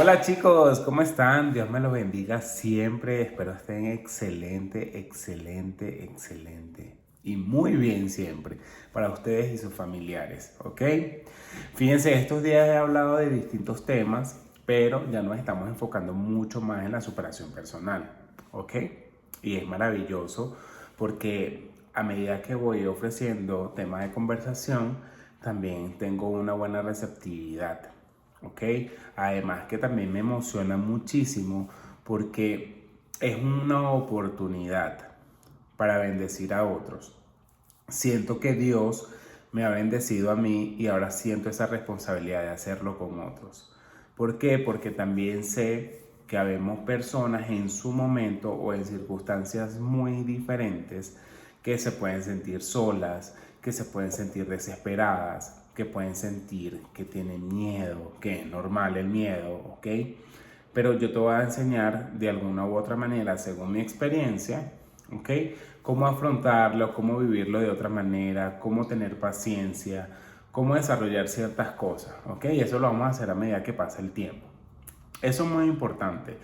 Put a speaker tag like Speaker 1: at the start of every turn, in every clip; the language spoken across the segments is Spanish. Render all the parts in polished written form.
Speaker 1: Hola chicos, ¿cómo están? Dios me los bendiga siempre. Espero estén excelente, excelente, excelente. Y muy bien siempre para ustedes y sus familiares, ¿ok? Fíjense, estos días he hablado de distintos temas, pero ya nos estamos enfocando mucho más en la superación personal, ¿ok? Y es maravilloso porque a medida que voy ofreciendo temas de conversación, también tengo una buena receptividad. ¿Ok? Además que también me emociona muchísimo porque es una oportunidad para bendecir a otros. Siento que Dios me ha bendecido a mí y ahora siento esa responsabilidad de hacerlo con otros. ¿Por qué? Porque también sé que habemos personas en su momento o en circunstancias muy diferentes que se pueden sentir solas, que se pueden sentir desesperadas, que pueden sentir que tienen miedo, que es normal el miedo, ¿ok? Pero yo te voy a enseñar de alguna u otra manera, según mi experiencia, ¿ok? Cómo afrontarlo, cómo vivirlo de otra manera, cómo tener paciencia, cómo desarrollar ciertas cosas, ¿ok? Y eso lo vamos a hacer a medida que pasa el tiempo. Eso es muy importante.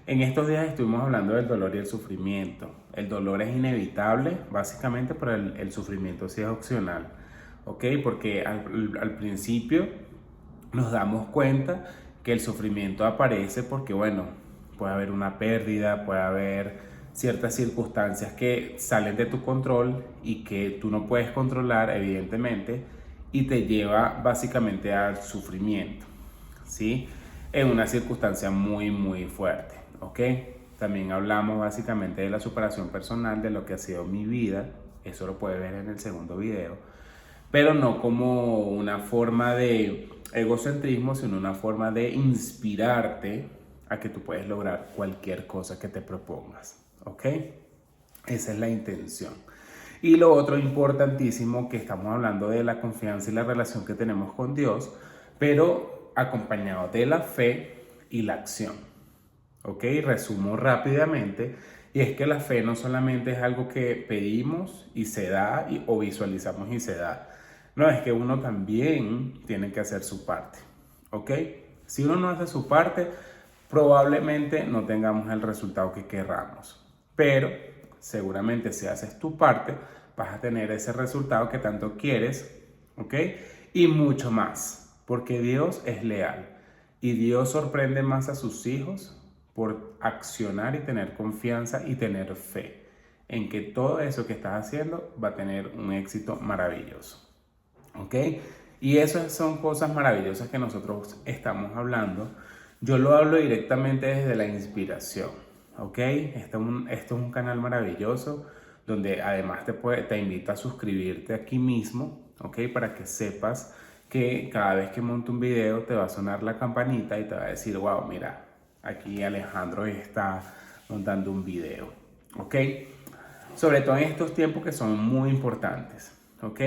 Speaker 1: En estos días estuvimos hablando del dolor y el sufrimiento. El dolor es inevitable, básicamente, pero el sufrimiento sí es opcional, ¿ok? Porque al principio nos damos cuenta que el sufrimiento aparece porque, bueno, puede haber una pérdida, puede haber ciertas circunstancias que salen de tu control y que tú no puedes controlar, evidentemente, y te lleva básicamente al sufrimiento, ¿sí? En una circunstancia muy, muy fuerte, ¿ok? También hablamos básicamente de la superación personal, de lo que ha sido mi vida, eso lo puedes ver en el segundo video, pero no como una forma de egocentrismo, sino una forma de inspirarte a que tú puedes lograr cualquier cosa que te propongas, ¿ok? Esa es la intención. Y lo otro importantísimo, que estamos hablando de la confianza y la relación que tenemos con Dios, pero acompañado de la fe y la acción. ¿Ok? Resumo rápidamente. Y es que la fe no solamente es algo que pedimos y se da o visualizamos y se da. No, es que uno también tiene que hacer su parte. ¿Ok? Si uno no hace su parte, probablemente no tengamos el resultado que querramos. Pero seguramente si haces tu parte, vas a tener ese resultado que tanto quieres. ¿Ok? Y mucho más. Porque Dios es leal. Y Dios sorprende más a sus hijos por accionar y tener confianza y tener fe en que todo eso que estás haciendo va a tener un éxito maravilloso. ¿Ok? Y esas son cosas maravillosas que nosotros estamos hablando. Yo lo hablo directamente desde la inspiración. ¿Ok? Esto es un canal maravilloso donde además te invito a suscribirte aquí mismo, ¿ok? Para que sepas que cada vez que monto un video te va a sonar la campanita y te va a decir, wow, mira, aquí Alejandro está montando un video, ¿ok? Sobre todo en estos tiempos que son muy importantes, ¿ok?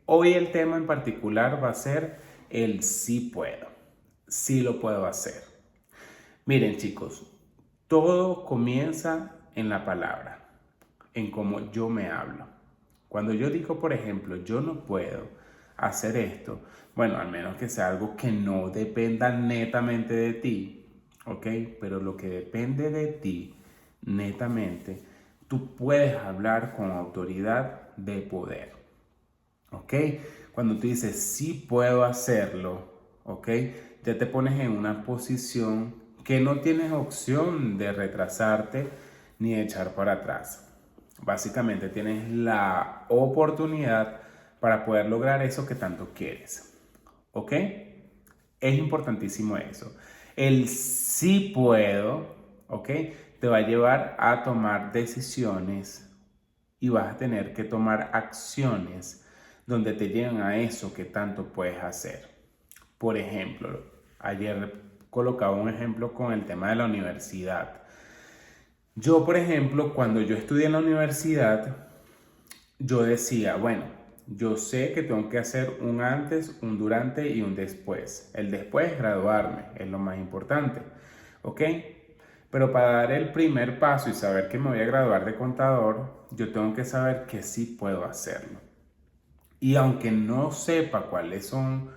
Speaker 1: Hoy el tema en particular va a ser el sí puedo, sí lo puedo hacer. Miren chicos, todo comienza en la palabra, en cómo yo me hablo. Cuando yo digo, por ejemplo, yo no puedo hacer esto, bueno, al menos que sea algo que no dependa netamente de ti, ¿ok? Pero lo que depende de ti netamente, tú puedes hablar con autoridad de poder, ¿ok? Cuando tú dices, sí puedo hacerlo, ¿ok? Ya te pones en una posición que no tienes opción de retrasarte ni de echar para atrás. Básicamente tienes la oportunidad para poder lograr eso que tanto quieres, ¿ok? Es importantísimo eso. El sí puedo, ¿ok? Te va a llevar a tomar decisiones y vas a tener que tomar acciones donde te lleven a eso que tanto puedes hacer. Por ejemplo, ayer colocaba un ejemplo con el tema de la universidad. Yo, por ejemplo, cuando yo estudié en la universidad, yo decía, bueno, yo sé que tengo que hacer un antes, un durante y un después. El después es graduarme, es lo más importante, ¿ok? Pero para dar el primer paso y saber que me voy a graduar de contador, yo tengo que saber que sí puedo hacerlo. Y aunque no sepa cuáles son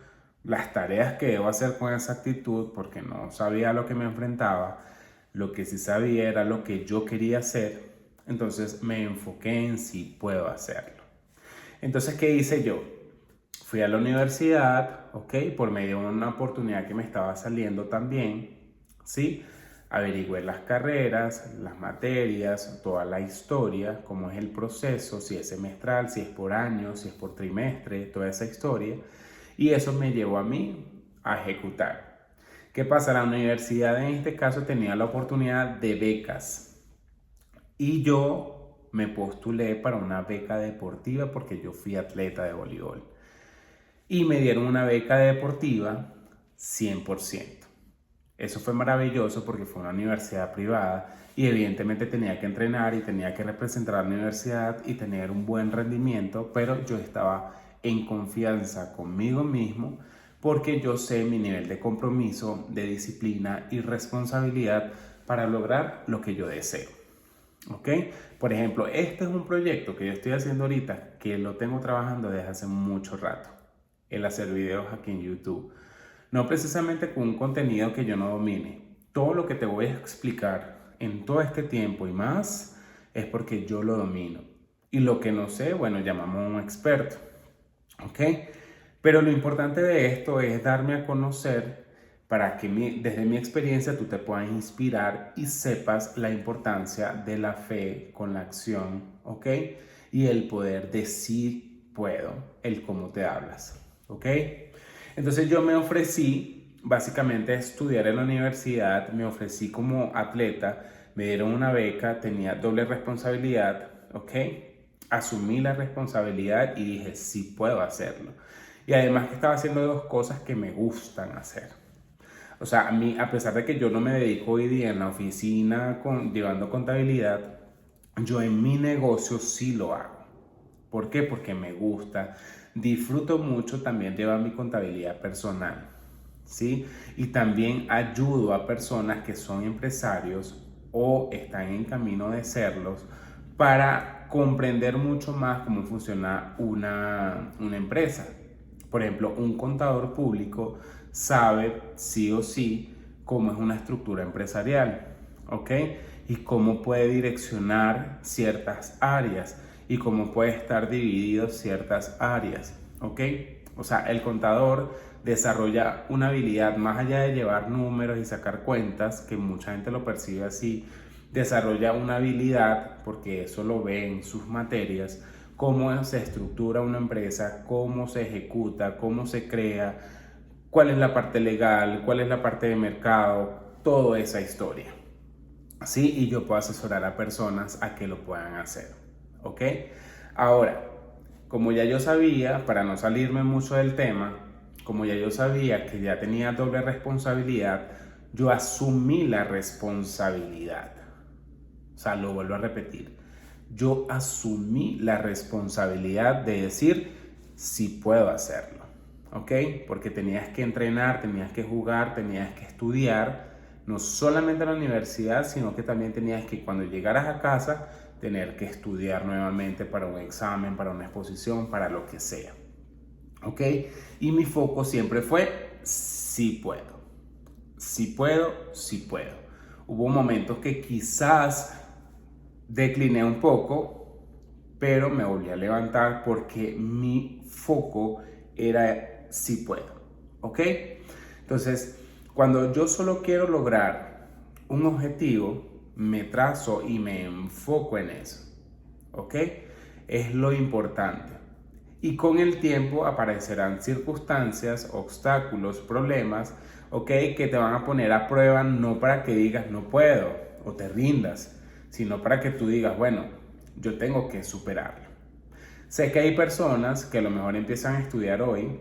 Speaker 1: las tareas que debo hacer con esa actitud, porque no sabía a lo que me enfrentaba. Lo que sí sabía era lo que yo quería hacer, entonces me enfoqué en si puedo hacerlo. Entonces, ¿qué hice yo? Fui a la universidad, ¿ok? Por medio de una oportunidad que me estaba saliendo también, ¿sí? Averigüé las carreras, las materias, toda la historia, cómo es el proceso, si es semestral, si es por año, si es por trimestre, toda esa historia. Y eso me llevó a mí a ejecutar. ¿Qué pasa? La universidad en este caso tenía la oportunidad de becas y yo me postulé para una beca deportiva porque yo fui atleta de voleibol y me dieron una beca deportiva 100%. Eso fue maravilloso porque fue una universidad privada y evidentemente tenía que entrenar y tenía que representar a la universidad y tener un buen rendimiento, pero yo estaba en confianza conmigo mismo porque yo sé mi nivel de compromiso, de disciplina y responsabilidad para lograr lo que yo deseo. ¿Ok? Por ejemplo, este es un proyecto que yo estoy haciendo ahorita que lo tengo trabajando desde hace mucho rato, el hacer videos aquí en YouTube. No precisamente con un contenido que yo no domine. Todo lo que te voy a explicar en todo este tiempo y más es porque yo lo domino. Y lo que no sé, bueno, llamamos a un experto. ¿Ok? Pero lo importante de esto es darme a conocer para que desde mi experiencia tú te puedas inspirar y sepas la importancia de la fe con la acción, ¿ok? Y el poder de sí puedo, el cómo te hablas, ¿ok? Entonces yo me ofrecí básicamente a estudiar en la universidad, me ofrecí como atleta, me dieron una beca, tenía doble responsabilidad, ¿ok? Asumí la responsabilidad y dije, sí puedo hacerlo. Y además que estaba haciendo dos cosas que me gustan hacer. O sea, a mí, a pesar de que yo no me dedico hoy día en la oficina llevando contabilidad, yo en mi negocio sí lo hago. ¿Por qué? Porque me gusta. Disfruto mucho también llevar mi contabilidad personal, ¿sí? Y también ayudo a personas que son empresarios o están en camino de serlos para comprender mucho más cómo funciona una empresa. Por ejemplo, un contador público sabe sí o sí cómo es una estructura empresarial, ¿ok? Y cómo puede direccionar ciertas áreas y cómo puede estar dividido ciertas áreas, ¿ok? O sea, el contador desarrolla una habilidad más allá de llevar números y sacar cuentas, que mucha gente lo percibe así, desarrolla una habilidad, porque eso lo ve en sus materias, cómo se estructura una empresa, cómo se ejecuta, cómo se crea, cuál es la parte legal, cuál es la parte de mercado, toda esa historia. ¿Sí? Y yo puedo asesorar a personas a que lo puedan hacer. ¿Ok? Ahora, como ya yo sabía, para no salirme mucho del tema, como ya yo sabía que ya tenía doble responsabilidad, yo asumí la responsabilidad. O sea, lo vuelvo a repetir. Yo asumí la responsabilidad de decir si puedo hacerlo. ¿Ok? Porque tenías que entrenar, tenías que jugar, tenías que estudiar, no solamente en la universidad, sino que también tenías que cuando llegaras a casa tener que estudiar nuevamente para un examen, para una exposición, para lo que sea. ¿Ok? Y mi foco siempre fue si puedo. Si puedo, si puedo. Hubo momentos que quizás decliné un poco, pero me volví a levantar porque mi foco era si puedo, ¿ok? Entonces, cuando yo solo quiero lograr un objetivo, me trazo y me enfoco en eso, ¿ok? Es lo importante. Y con el tiempo aparecerán circunstancias, obstáculos, problemas, ¿ok? Que te van a poner a prueba no para que digas no puedo o te rindas, sino para que tú digas, bueno, yo tengo que superarlo. Sé que hay personas que a lo mejor empiezan a estudiar hoy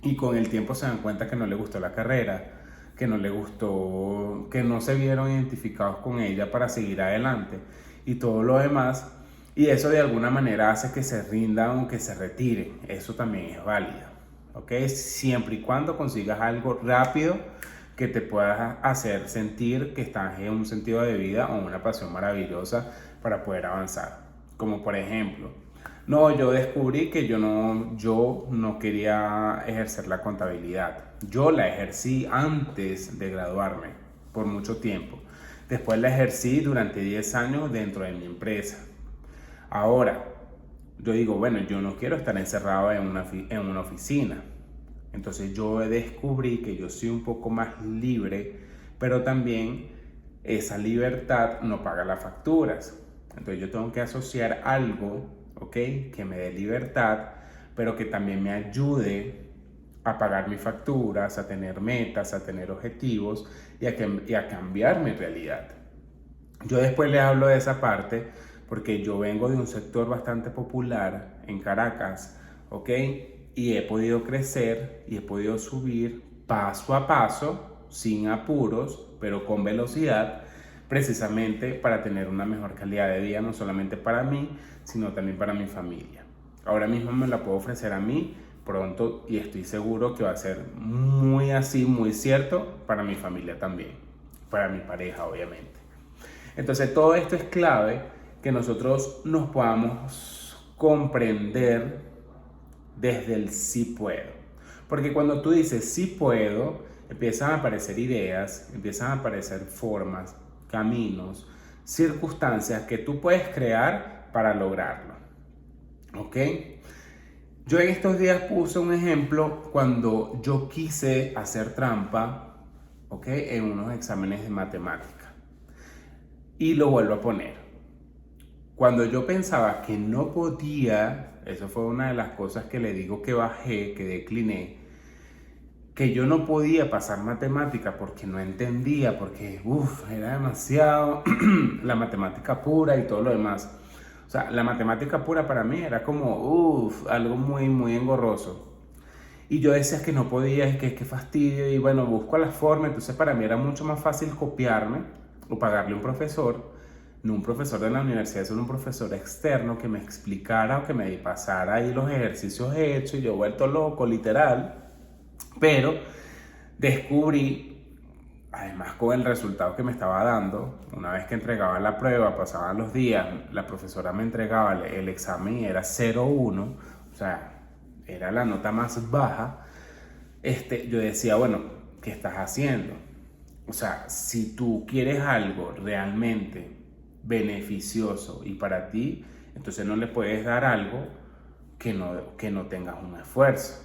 Speaker 1: y con el tiempo se dan cuenta que no les gustó la carrera, que no les gustó, que no se vieron identificados con ella para seguir adelante y todo lo demás. Y eso de alguna manera hace que se rindan o que se retiren. Eso también es válido, ¿ok? Siempre y cuando consigas algo rápido que te pueda hacer sentir que estás en un sentido de vida o una pasión maravillosa para poder avanzar. Como por ejemplo, No, yo descubrí que yo no quería ejercer la contabilidad. Yo la ejercí antes de graduarme por mucho tiempo. Después la ejercí durante 10 años dentro de mi empresa. Ahora, yo digo, bueno, yo no quiero estar encerrado en una oficina. Entonces yo descubrí que yo soy un poco más libre, pero también esa libertad no paga las facturas. Entonces yo tengo que asociar algo, ¿ok? Que me dé libertad, pero que también me ayude a pagar mis facturas, a tener metas, a tener objetivos y a cambiar mi realidad. Yo después les hablo de esa parte porque yo vengo de un sector bastante popular en Caracas, ¿ok? Y he podido crecer y he podido subir paso a paso, sin apuros, pero con velocidad, precisamente para tener una mejor calidad de vida, no solamente para mí, sino también para mi familia. Ahora mismo me la puedo ofrecer a mí pronto y estoy seguro que va a ser muy así, muy cierto para mi familia también, para mi pareja obviamente. Entonces todo esto es clave que nosotros nos podamos comprender desde el sí puedo. Porque cuando tú dices sí puedo, empiezan a aparecer ideas, empiezan a aparecer formas, caminos, circunstancias que tú puedes crear para lograrlo. ¿Ok? Yo en estos días puse un ejemplo cuando yo quise hacer trampa, ¿ok? En unos exámenes de matemática. Y lo vuelvo a poner. Cuando yo pensaba que no podía, eso fue una de las cosas que le digo que bajé, que decliné, que yo no podía pasar matemática porque no entendía, porque era demasiado la matemática pura y todo lo demás. O sea, la matemática pura para mí era como, algo muy, muy engorroso. Y yo decía que no podía, que fastidio, y bueno, busco la forma. Entonces para mí era mucho más fácil copiarme o pagarle a un profesor, no un profesor de la universidad, sino un profesor externo que me explicara o que me pasara ahí los ejercicios hechos y yo vuelto loco, literal. Pero descubrí, además con el resultado que me estaba dando, una vez que entregaba la prueba, pasaban los días, la profesora me entregaba el examen y era 0,1, o sea, era la nota más baja. Yo decía, bueno, ¿qué estás haciendo? O sea, si tú quieres algo realmente beneficioso y para ti, entonces no le puedes dar algo que no tengas un esfuerzo.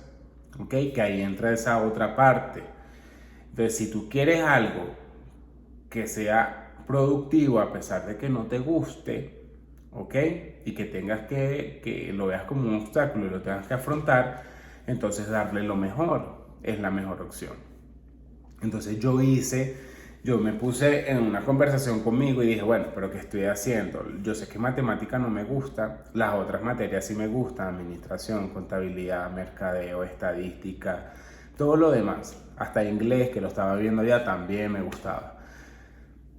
Speaker 1: ¿Ok? Que ahí entra esa otra parte. Entonces, si tú quieres algo que sea productivo a pesar de que no te guste, ¿ok? Y que tengas que lo veas como un obstáculo y lo tengas que afrontar, entonces darle lo mejor es la mejor opción. Entonces yo me puse en una conversación conmigo y dije, bueno, pero ¿qué estoy haciendo? Yo sé que matemática no me gusta, las otras materias sí me gustan, administración, contabilidad, mercadeo, estadística, todo lo demás, hasta inglés que lo estaba viendo ya también me gustaba.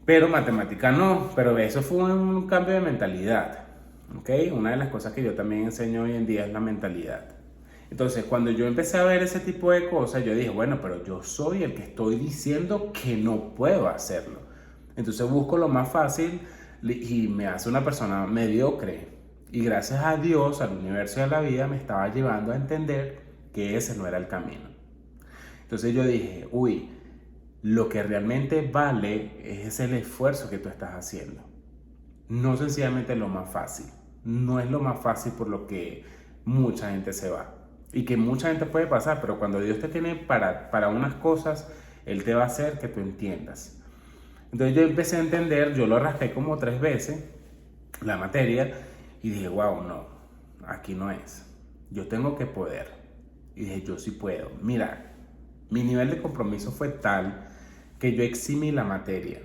Speaker 1: Pero matemática no, pero eso fue un cambio de mentalidad, ¿ok? Una de las cosas que yo también enseño hoy en día es la mentalidad. Entonces, cuando yo empecé a ver ese tipo de cosas, yo dije, bueno, pero yo soy el que estoy diciendo que no puedo hacerlo. Entonces busco lo más fácil y me hace una persona mediocre. Y gracias a Dios, al universo y a la vida, me estaba llevando a entender que ese no era el camino. Entonces yo dije, lo que realmente vale es el esfuerzo que tú estás haciendo. No sencillamente lo más fácil. No es lo más fácil por lo que mucha gente se va. Y que mucha gente puede pasar, pero cuando Dios te tiene para unas cosas, Él te va a hacer que tú entiendas. Entonces yo empecé a entender, yo lo rasqué como 3 veces, la materia, y dije, wow, no, aquí no es. Yo tengo que poder. Y dije, yo sí puedo. Mira, mi nivel de compromiso fue tal que yo eximí la materia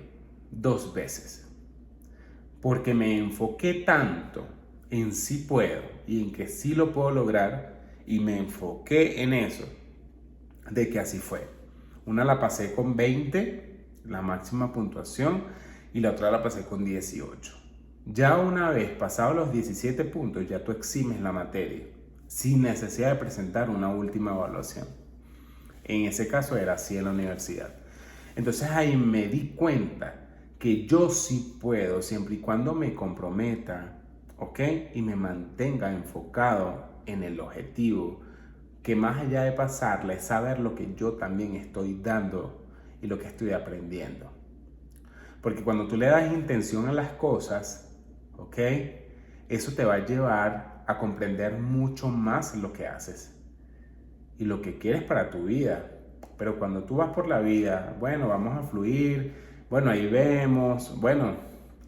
Speaker 1: 2 veces. Porque me enfoqué tanto en sí puedo y en que sí lo puedo lograr, y me enfoqué en eso, de que así fue. Una la pasé con 20, la máxima puntuación, y la otra la pasé con 18. Ya una vez pasados los 17 puntos, ya tú eximes la materia, sin necesidad de presentar una última evaluación. En ese caso era así en la universidad. Entonces ahí me di cuenta que yo sí puedo, siempre y cuando me comprometa, ¿ok? Y me mantenga enfocado en el objetivo, que más allá de pasarla es saber lo que yo también estoy dando y lo que estoy aprendiendo. Porque cuando tú le das intención a las cosas, ¿ok? Eso te va a llevar a comprender mucho más lo que haces y lo que quieres para tu vida. Pero cuando tú vas por la vida, bueno, vamos a fluir, bueno, ahí vemos, bueno,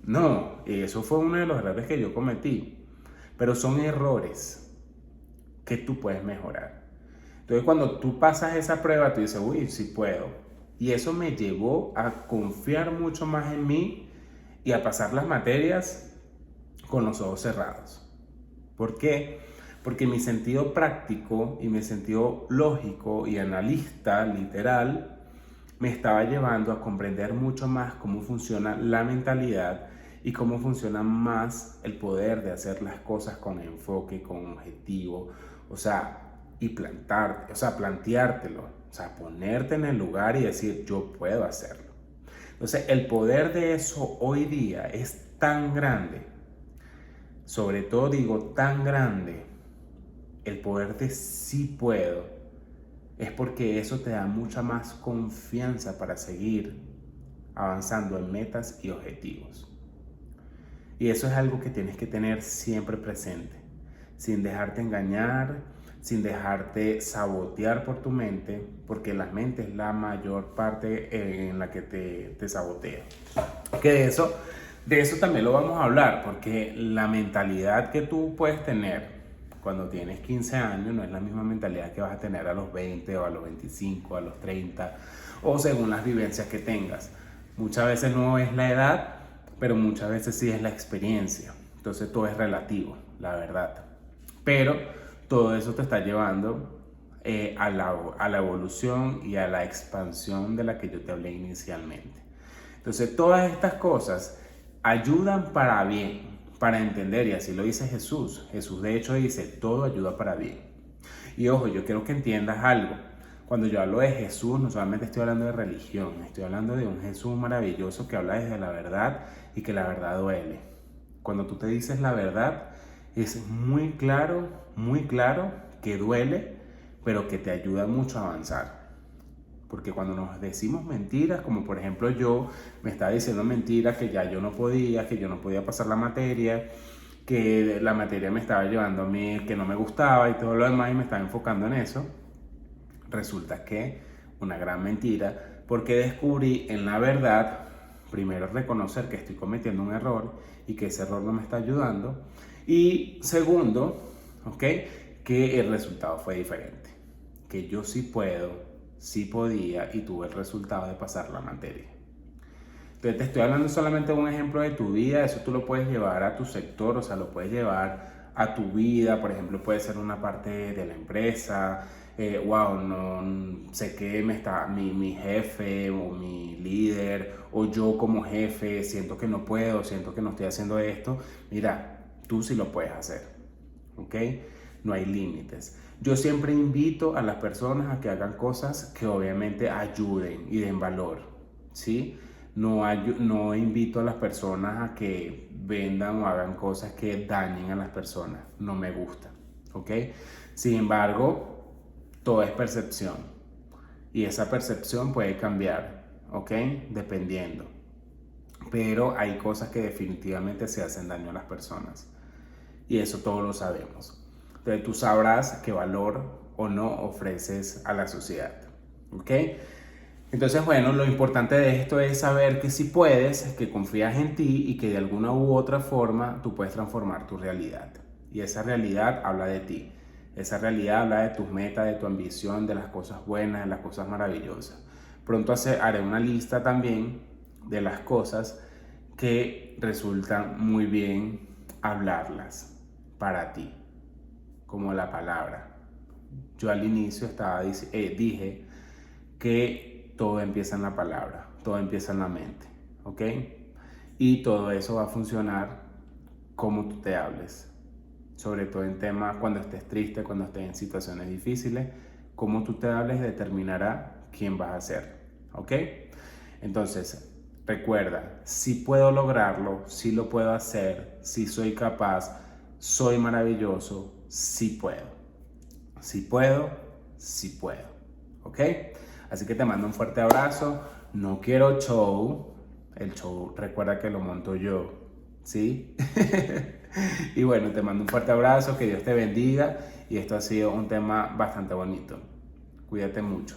Speaker 1: no, eso fue uno de los errores que yo cometí. Pero son errores que tú puedes mejorar. Entonces, cuando tú pasas esa prueba, tú dices, uy, sí puedo. Y eso me llevó a confiar mucho más en mí y a pasar las materias con los ojos cerrados. ¿Por qué? Porque mi sentido práctico y mi sentido lógico y analista, literal, me estaba llevando a comprender mucho más cómo funciona la mentalidad y cómo funciona más el poder de hacer las cosas con enfoque, con objetivo, o sea, y planteártelo, o sea, ponerte en el lugar y decir, yo puedo hacerlo. Entonces, el poder de eso hoy día es tan grande, sobre todo digo tan grande, el poder de sí puedo, es porque eso te da mucha más confianza para seguir avanzando en metas y objetivos. Y eso es algo que tienes que tener siempre presente, sin dejarte engañar, sin dejarte sabotear por tu mente, porque la mente es la mayor parte en la que te sabotea. Que de eso también lo vamos a hablar, porque la mentalidad que tú puedes tener cuando tienes 15 años no es la misma mentalidad que vas a tener a los 20 o a los 25, a los 30 o según las vivencias que tengas. Muchas veces no es la edad, pero muchas veces sí es la experiencia. Entonces todo es relativo, la verdad. Pero todo eso te está llevando a la evolución y a la expansión de la que yo te hablé inicialmente. Entonces todas estas cosas ayudan para bien, para entender, y así lo dice Jesús. Jesús de hecho dice, todo ayuda para bien. Y ojo, yo quiero que entiendas algo. Cuando yo hablo de Jesús, no solamente estoy hablando de religión, estoy hablando de un Jesús maravilloso que habla desde la verdad y que la verdad duele. Cuando tú te dices la verdad, es muy claro que duele, pero que te ayuda mucho a avanzar. Porque cuando nos decimos mentiras, como por ejemplo yo me estaba diciendo mentiras que ya yo no podía pasar la materia, que la materia me estaba llevando a mí, que no me gustaba y todo lo demás, y me estaba enfocando en eso, resulta que una gran mentira, porque descubrí en la verdad, primero reconocer que estoy cometiendo un error y que ese error no me está ayudando, y segundo, ¿ok?, que el resultado fue diferente, que yo sí puedo, sí podía y tuve el resultado de pasar la materia. Entonces te estoy hablando solamente de un ejemplo de tu vida, eso tú lo puedes llevar a tu sector, o sea, lo puedes llevar a tu vida, por ejemplo, puede ser una parte de la empresa, wow, no sé qué mi jefe o mi líder o yo como jefe, siento que no puedo, siento que no estoy haciendo esto, mira, tú sí lo puedes hacer, ¿ok? No hay límites. Yo siempre invito a las personas a que hagan cosas que obviamente ayuden y den valor, ¿sí? No invito a las personas a que vendan o hagan cosas que dañen a las personas. No me gusta, ¿ok? Sin embargo, todo es percepción. Y esa percepción puede cambiar, ¿ok? Dependiendo. Pero hay cosas que definitivamente se hacen daño a las personas. Y eso todos lo sabemos. Entonces tú sabrás qué valor o no ofreces a la sociedad, ¿ok? Entonces, bueno, lo importante de esto es saber que si puedes, que confías en ti y que de alguna u otra forma tú puedes transformar tu realidad. Y esa realidad habla de ti. Esa realidad habla de tus metas, de tu ambición, de las cosas buenas, de las cosas maravillosas. Pronto haré una lista también de las cosas que resultan muy bien hablarlas para ti, como la palabra. Yo al inicio dije que todo empieza en la palabra, todo empieza en la mente, ¿ok? Y todo eso va a funcionar como tú te hables, sobre todo en temas cuando estés triste, cuando estés en situaciones difíciles, cómo tú te hables determinará quién vas a ser, ¿ok? Entonces, Recuerda, si puedo lograrlo, si lo puedo hacer, si soy capaz, soy maravilloso, si puedo. Si puedo, si puedo. ¿Ok? Así que te mando un fuerte abrazo. No quiero show. El show recuerda que lo monto yo. ¿Sí? Y bueno, te mando un fuerte abrazo. Que Dios te bendiga. Y esto ha sido un tema bastante bonito. Cuídate mucho.